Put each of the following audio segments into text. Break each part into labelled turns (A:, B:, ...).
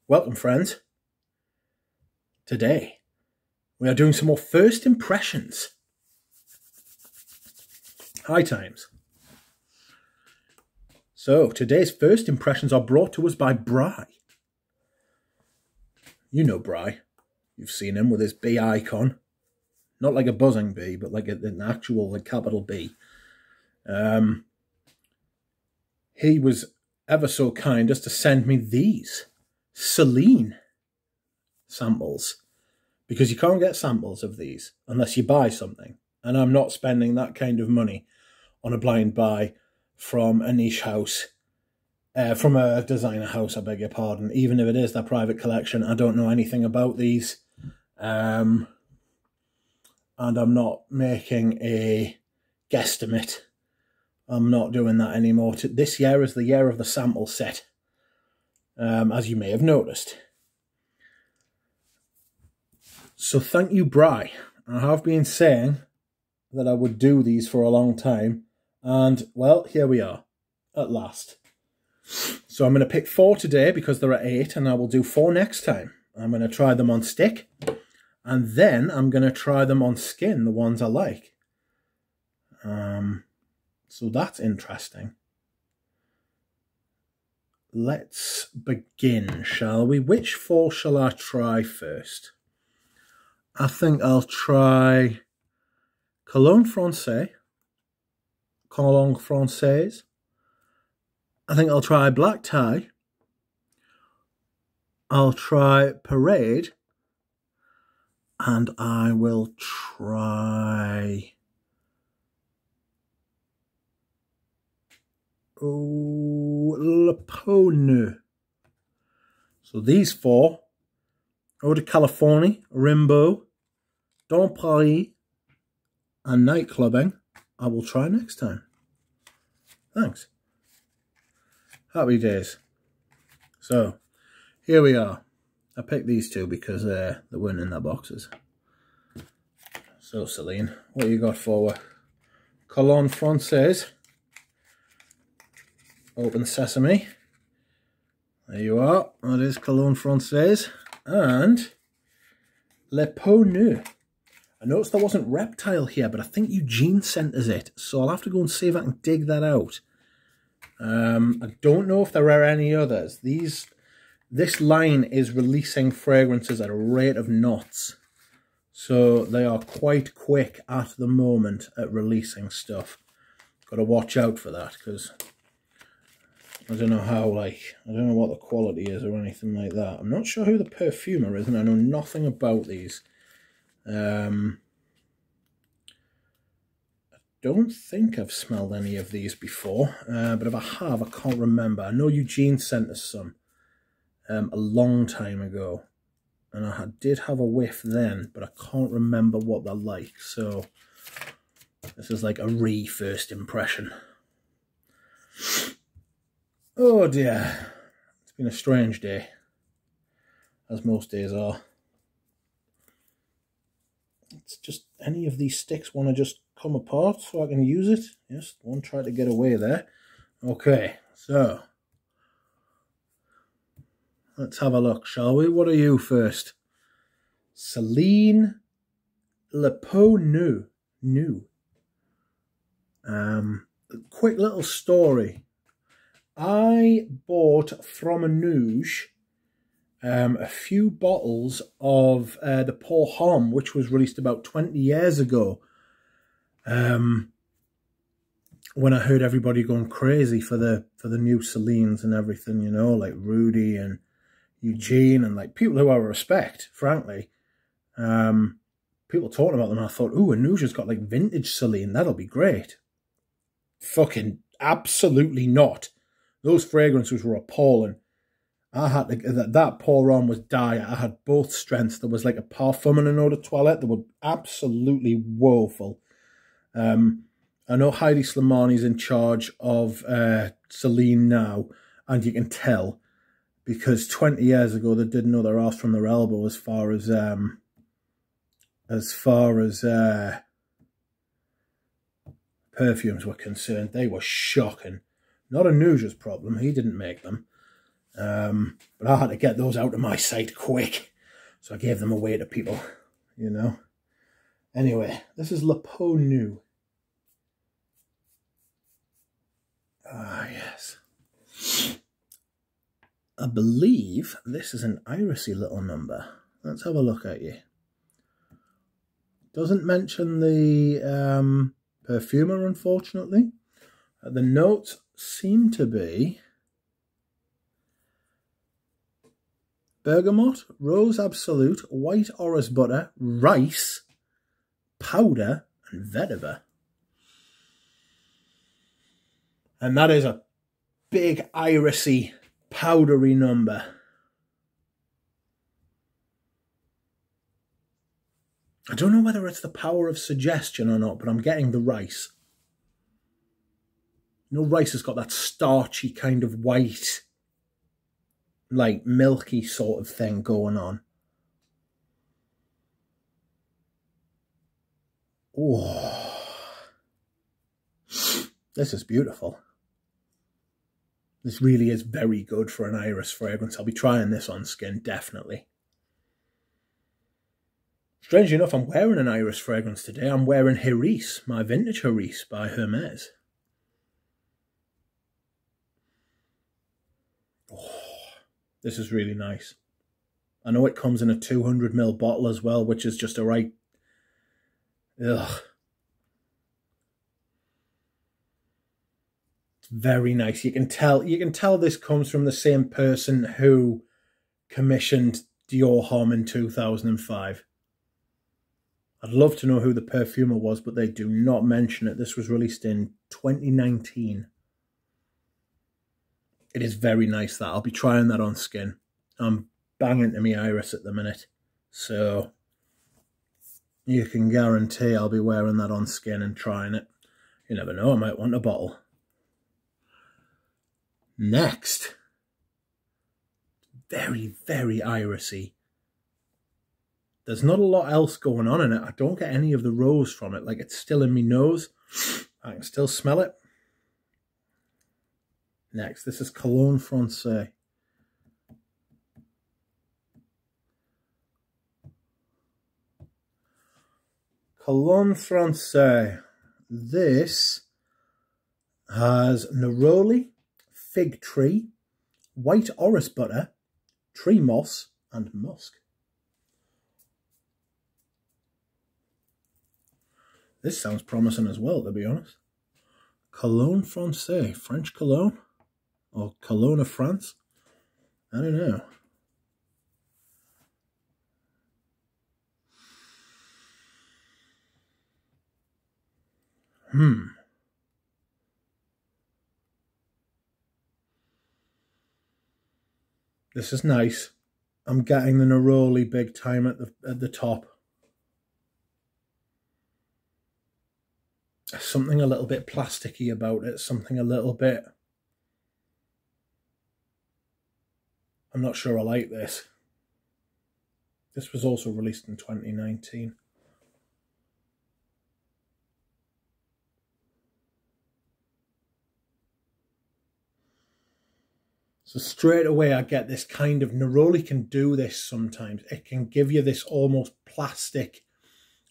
A: Welcome, friends. Today, we are doing some more first impressions. High times. So, today's first impressions are brought to us by Bry. You know Bry. You've seen him with his bee icon. Not like a buzzing bee, but like an actual capital B. He was ever so kind as to send me these Celine samples, because you can't get samples of these unless you buy something, and I'm not spending that kind of money on a blind buy from a niche house, from a designer house, I beg your pardon, even if it is their private collection. I don't know anything about these, and I'm not making a guesstimate. I'm not doing that anymore. This year is the year of the sample set, as you may have noticed. So thank you, Bry. I have been saying that I would do these for a long time, and, well, here we are, at last. So I'm going to pick 4 today because there are 8, and I will do 4 next time. I'm going to try them on stick, and then I'm going to try them on skin, the ones I like. So that's interesting. Let's begin, shall we? Which 4 shall I try first? I think I'll try Cologne Française. Cologne Française. I think I'll try Black Tie. I'll try Parade. And I will try... Peau. So these 4, Eau de Californie, Rimbaud, Dans Paris, and Nightclubbing, I will try next time. Thanks. Happy days. So, here we are. I picked these 2 because they weren't in their boxes. So, Celine, what you got for Cologne Française? Open sesame. There you are. That is Cologne Française. And Le Peau. I noticed there wasn't Reptile here, but I think Eugene sent us it. So I'll have to go and see if I can dig that out. I don't know if there are any others. This line is releasing fragrances at a rate of knots. So they are quite quick at the moment at releasing stuff. Got to watch out for that, because I don't know how, I don't know what the quality is or anything like that. I'm not sure who the perfumer is, and I know nothing about these. I don't think I've smelled any of these before, but if I have, I can't remember. I know Eugene sent us some a long time ago, and I did have a whiff then, but I can't remember what they're like. So this is like a first impression. Oh dear, it's been a strange day, as most days are. It's just, any of these sticks want to just come apart so I can use it. Yes, one tried to get away there. Okay, so let's have a look, shall we? What are you first? Celine Le Peau. Quick little story. I bought from a Nouge a few bottles of the Peau, which was released about 20 years ago. When I heard everybody going crazy for the new Celines and everything, you know, like Rudy and Eugene and like people who I respect, frankly. People talking about them, and I thought, ooh, a Nouge has got like vintage Celine, that'll be great. Fucking absolutely not. Those fragrances were appalling. I had to, that pour on was dire. I had both strengths. There was like a parfum and an eau de toilette. They were absolutely woeful. I know Heidi Slimani's in charge of Celine now, and you can tell, because 20 years ago they didn't know their arse from their elbow as far as perfumes were concerned. They were shocking. Not a Nouge's problem. He didn't make them. But I had to get those out of my sight quick. So I gave them away to people, you know. Anyway, this is Peau New. Ah, yes. I believe this is an irisy little number. Let's have a look at you. Doesn't mention the perfumer, unfortunately. The notes seem to be bergamot, rose absolute, white orris butter, rice, powder, and vetiver. And that is a big irisy, powdery number. I don't know whether it's the power of suggestion or not, but I'm getting the rice. You know, rice has got that starchy kind of white, like milky sort of thing going on. Oh, this is beautiful. This really is very good for an iris fragrance. I'll be trying this on skin, definitely. Strangely enough, I'm wearing an iris fragrance today. I'm wearing Hermes, my vintage Hermes by Hermes. Oh, this is really nice. I know it comes in a 200ml bottle as well, which is just a right... Ugh. It's very nice. You can tell this comes from the same person who commissioned Dior Homme in 2005. I'd love to know who the perfumer was, but they do not mention it. This was released in 2019. It is very nice, that. I'll be trying that on skin. I'm banging to me iris at the minute. So you can guarantee I'll be wearing that on skin and trying it. You never know, I might want a bottle. Next. Very, very irisy. There's not a lot else going on in it. I don't get any of the rose from it. Like, it's still in my nose. I can still smell it. Next, this is Cologne Française. Cologne Française. This has neroli, fig tree, white orris butter, tree moss, and musk. This sounds promising as well, to be honest. Cologne Française, French cologne? Or Cologne of France? I don't know. This is nice. I'm getting the neroli big time at the top. Something a little bit plasticky about it, something a little bit... I'm not sure I like this. This was also released in 2019. So straight away I get this kind of... Neroli can do this sometimes. It can give you this almost plastic,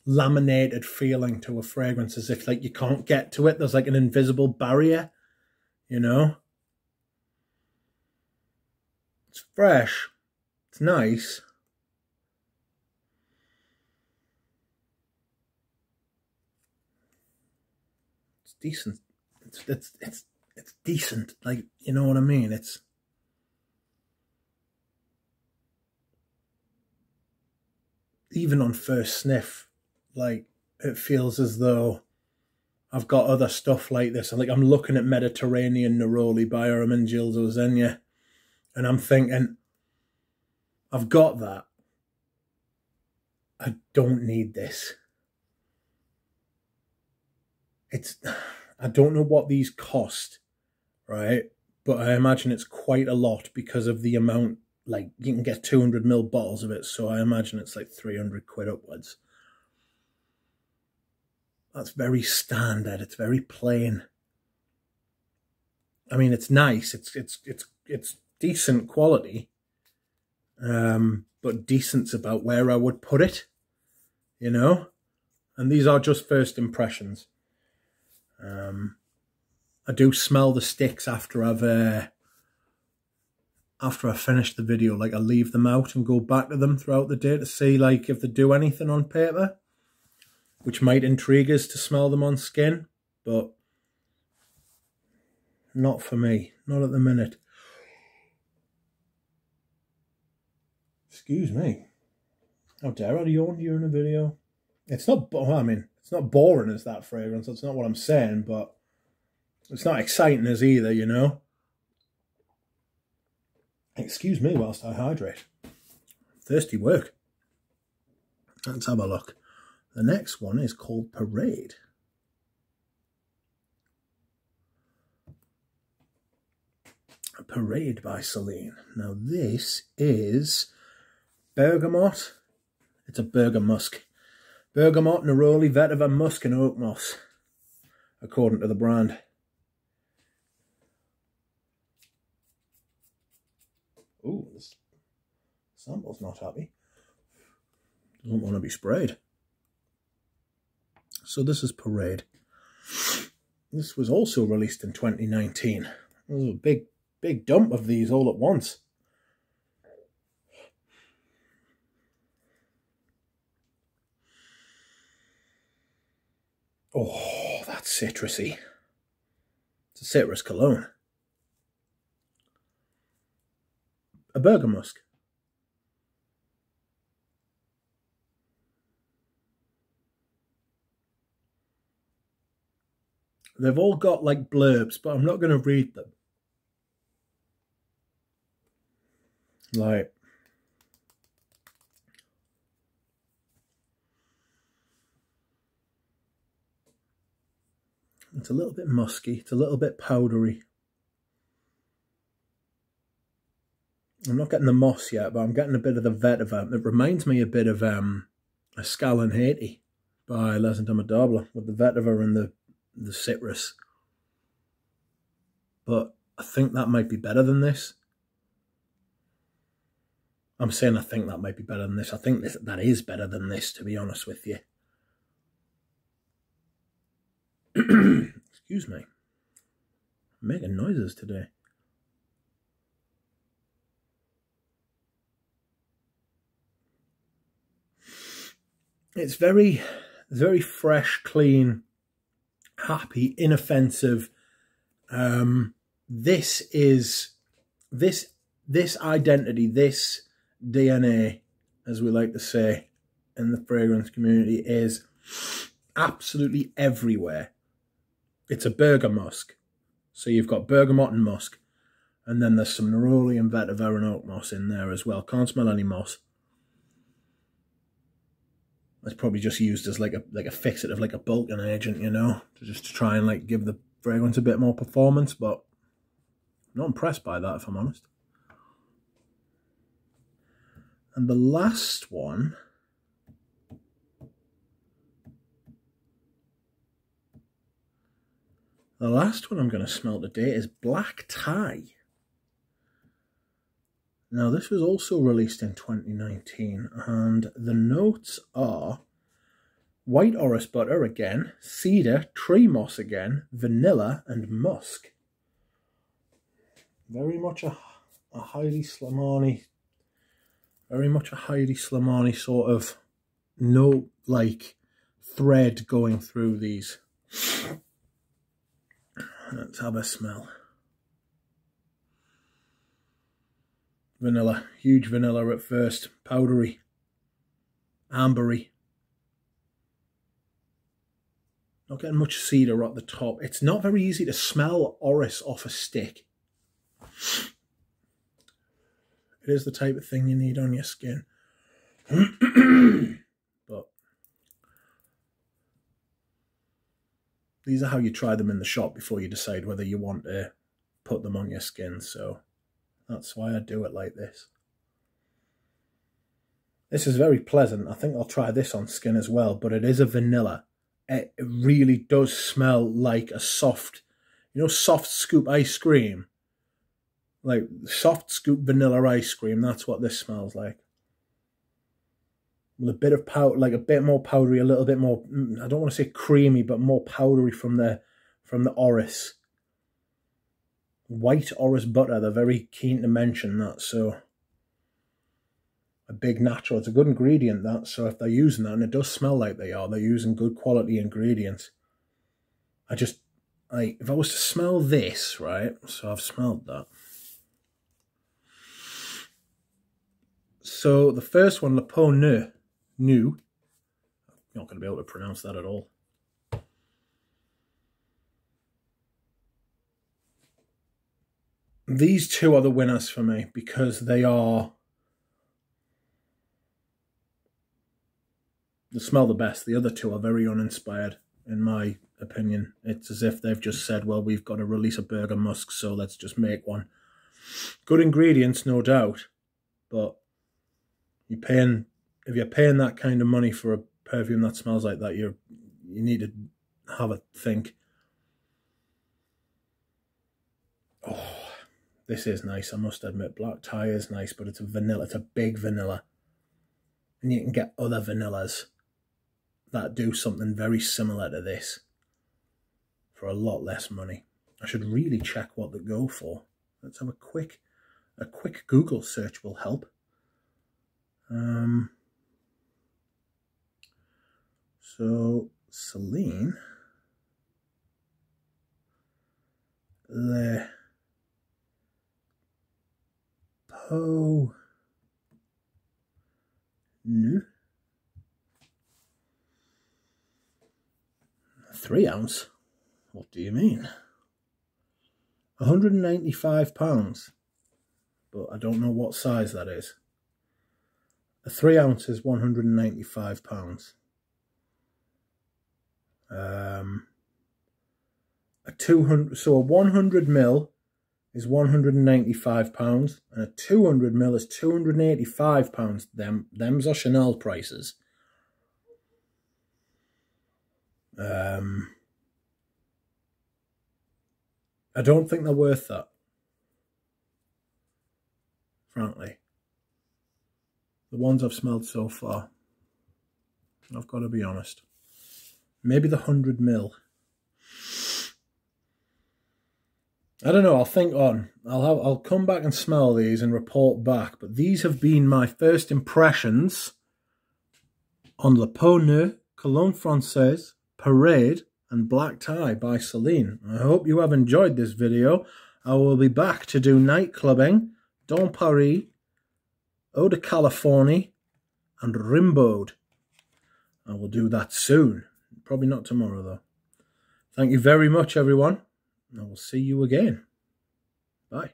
A: laminated feeling to a fragrance, as if like you can't get to it. There's like an invisible barrier, you know? It's fresh. It's nice. It's decent. It's decent. Like, you know what I mean? It's... Even on first sniff, like, it feels as though I've got other stuff like this. And like, I'm looking at Mediterranean Neroli by Ermenegildo Zegna, and I'm thinking, I've got that. I don't need this. I don't know what these cost, right? But I imagine it's quite a lot because of the amount. Like, you can get 200ml bottles of it, so I imagine it's like 300 quid upwards. That's very standard. It's very plain. I mean, it's nice. It's decent quality, but decent's about where I would put it, you know. And these are just first impressions. I do smell the sticks after I've finished the video. Like, I leave them out and go back to them throughout the day to see like if they do anything on paper, which might intrigue us to smell them on skin, but not for me, not at the minute. Excuse me. How dare I yawn during a video? It's not, I mean, it's not boring as that fragrance, that's not what I'm saying, but it's not exciting as either, you know? Excuse me whilst I hydrate. Thirsty work. Let's have a look. The next one is called Parade. Parade by Celine. Now this is bergamot. It's a bergamusk. Bergamot, neroli, vetiver, musk and oak moss, according to the brand. Ooh, this sample's not happy. Doesn't want to be sprayed. So this is Parade. This was also released in 2019. There was a big dump of these all at once. Oh, that's citrusy. It's a citrus cologne. A bergamusk. They've all got like blurbs, but I'm not going to read them. Like, it's a little bit musky, it's a little bit powdery. I'm not getting the moss yet, but I'm getting a bit of the vetiver. It reminds me a bit of a Scala Haiti by Les Indomitables with the vetiver and the citrus. But I think that might be better than this. I'm saying I think that might be better than this. I think that is better than this, to be honest with you. Excuse me. I'm making noises today. It's very fresh, clean, happy, inoffensive. This identity, this DNA, as we like to say in the fragrance community, is absolutely everywhere. It's a bergamusk. So you've got bergamot and musk. And then there's some neroli and vetiver and oak moss in there as well. Can't smell any moss. It's probably just used as like a fixative, like a bulking agent, you know, to try and like give the fragrance a bit more performance, but I'm not impressed by that, if I'm honest. And the last one I'm going to smell today is Black Tie. Now, this was also released in 2019, and the notes are white orris butter again, cedar, tree moss again, vanilla, and musk. Very much a Heidi Slimani, sort of note, like thread going through these. Let's have a smell. Vanilla, huge vanilla at first, powdery, ambery. Not getting much cedar at the top. It's not very easy to smell orris off a stick. It is the type of thing you need on your skin. But these are how you try them in the shop before you decide whether you want to put them on your skin, so that's why I do it like this. This is very pleasant. I think I'll try this on skin as well, but it is a vanilla. It really does smell like a soft, you know, soft scoop ice cream. like soft scoop vanilla ice cream. That's what this smells like. With a bit of powder, like a bit more powdery, a little bit more, I don't want to say creamy, but more powdery from the orris. White orris butter, they're very keen to mention that, so a big natural, it's a good ingredient, that, so if they're using that, and it does smell like they're using good quality ingredients. If I was to smell this, right, so I've smelled that. So the first one, Peau, you're not going to be able to pronounce that at all. These two are the winners for me because they smell the best. The other two are very uninspired, in my opinion. It's as if they've just said, well, we've got to release a Burger Musk, so let's just make one. Good ingredients, no doubt, but if you're paying that kind of money for a perfume that smells like that, you need to have a think. Oh, this is nice, I must admit. Black tie is nice, but it's a vanilla. It's a big vanilla. And you can get other vanillas that do something very similar to this for a lot less money. I should really check what they go for. Let's have a quick Google search will help. So Celine, the Peau, 3 ounce. What do you mean? £195, but I don't know what size that is. A 3 ounce is £195. A 100 ml is £195, and a 200 ml is £285. Them's are Chanel prices. I don't think they're worth that, frankly. The ones I've smelled so far, I've got to be honest. Maybe the 100 ml. I don't know, I'll think on. I'll come back and smell these and report back. But these have been my first impressions on Le Peau Neuf, Cologne Française, Parade, and Black Tie by Celine. I hope you have enjoyed this video. I will be back to do night clubbing, Dans Paris, Eau de Californie, and Rimbaud. I will do that soon. Probably not tomorrow, though. Thank you very much, everyone. I will see you again. Bye.